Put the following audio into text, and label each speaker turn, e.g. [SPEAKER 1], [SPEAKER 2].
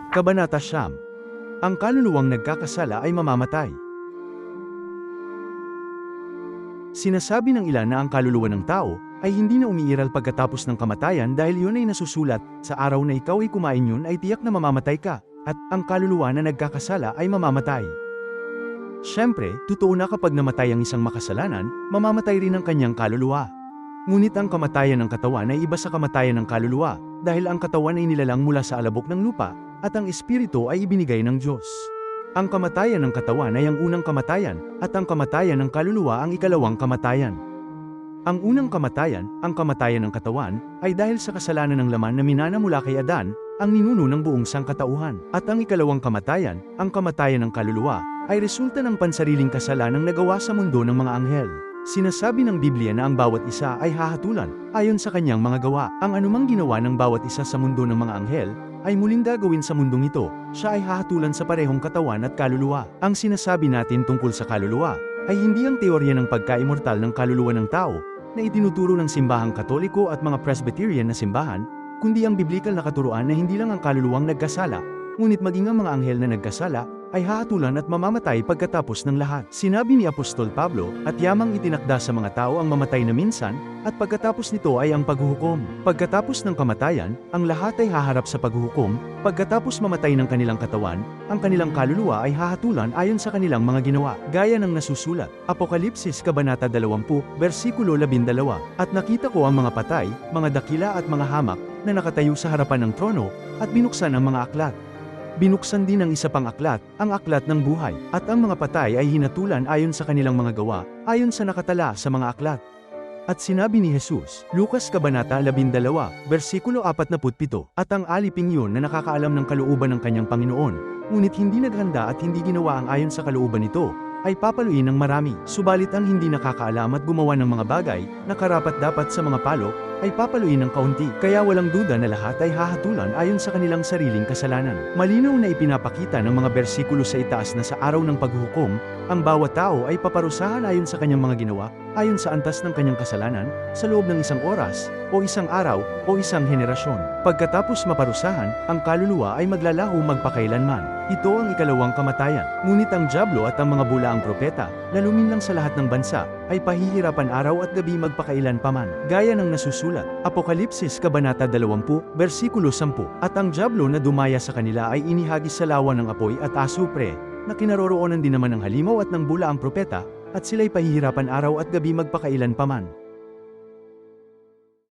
[SPEAKER 1] Kabanata Siyam. Ang kaluluwang nagkakasala ay mamamatay. Sinasabi ng ilan na ang kaluluwa ng tao ay hindi na umiiral pagkatapos ng kamatayan dahil yun ay nasusulat, sa araw na ikaw ay kumain yun ay tiyak na mamamatay ka, at ang kaluluwa na nagkakasala ay mamamatay. Siyempre, totoo na kapag namatay ang isang makasalanan, mamamatay rin ang kanyang kaluluwa. Ngunit ang kamatayan ng katawan ay iba sa kamatayan ng kaluluwa, dahil ang katawan ay nilalang mula sa alabok ng lupa, at ang espiritu ay ibinigay ng Diyos. Ang kamatayan ng katawan ay ang unang kamatayan, at ang kamatayan ng kaluluwa ang ikalawang kamatayan. Ang unang kamatayan, ang kamatayan ng katawan, ay dahil sa kasalanan ng laman na minana mula kay Adan, ang ninuno ng buong sangkatauhan. At ang ikalawang kamatayan, ang kamatayan ng kaluluwa, ay resulta ng pansariling kasalanang nagawa sa mundo ng mga anghel. Sinasabi ng Biblia na ang bawat isa ay hahatulan, ayon sa kanyang mga gawa. Ang anumang ginawa ng bawat isa sa mundo ng mga anghel, ay muling gagawin sa mundong ito, siya ay hahatulan sa parehong katawan at kaluluwa. Ang sinasabi natin tungkol sa kaluluwa, ay hindi ang teorya ng pagka-immortal ng kaluluwa ng tao, na itinuturo ng simbahang Katoliko at mga Presbyterian na simbahan, kundi ang biblikal na katuruan na hindi lang ang kaluluwang nagkasala, ngunit maging ang mga anghel na nagkasala, ay hahatulan at mamamatay pagkatapos ng lahat. Sinabi ni Apostol Pablo, at yamang itinakda sa mga tao ang mamatay na minsan, at pagkatapos nito ay ang paghuhukom. Pagkatapos ng kamatayan, ang lahat ay haharap sa paghuhukom, pagkatapos mamatay ng kanilang katawan, ang kanilang kaluluwa ay hahatulan ayon sa kanilang mga ginawa. Gaya ng nasusulat, Apokalipsis Kabanata 20, versikulo 12, at nakita ko ang mga patay, mga dakila at mga hamak, na nakatayo sa harapan ng trono, at binuksan ang mga aklat. Binuksan din ang isa pang aklat, ang aklat ng buhay, at ang mga patay ay hinatulan ayon sa kanilang mga gawa, ayon sa nakatala sa mga aklat. At sinabi ni Jesus, Lucas Kabanata 12, versikulo 47, at ang aliping yun na nakakaalam ng kalooban ng kanyang Panginoon, ngunit hindi naghanda at hindi ginawa ang ayon sa kalooban nito, ay papaluin ng marami. Subalit ang hindi nakakaalam at gumawa ng mga bagay, na karapat-dapat sa mga palok, ay papaluin ng kaunti. Kaya walang duda na lahat ay hahatulan ayon sa kanilang sariling kasalanan. Malinaw na ipinapakita ng mga bersikulo sa itaas na sa araw ng paghuhukom, ang bawat tao ay paparusahan ayon sa kanyang mga ginawa, ayon sa antas ng kanyang kasalanan, sa loob ng isang oras, o isang araw, o isang henerasyon. Pagkatapos maparusahan, ang kaluluwa ay maglalaho magpakailanman. Ito ang ikalawang kamatayan. Ngunit ang dyablo at ang mga bulaang propeta, na luminlang sa lahat ng bansa, ay pahihirapan araw at gabi magpakailan paman. Gaya ng nasusulat, Apokalipsis Kabanata 20, versikulo 10, at ang dyablo na dumaya sa kanila ay inihagis sa lawa ng apoy at asupre, na kinaroroonan din naman ng halimaw at ng bulaang propeta, at sila'y pahihirapan araw at gabi magpakailan paman.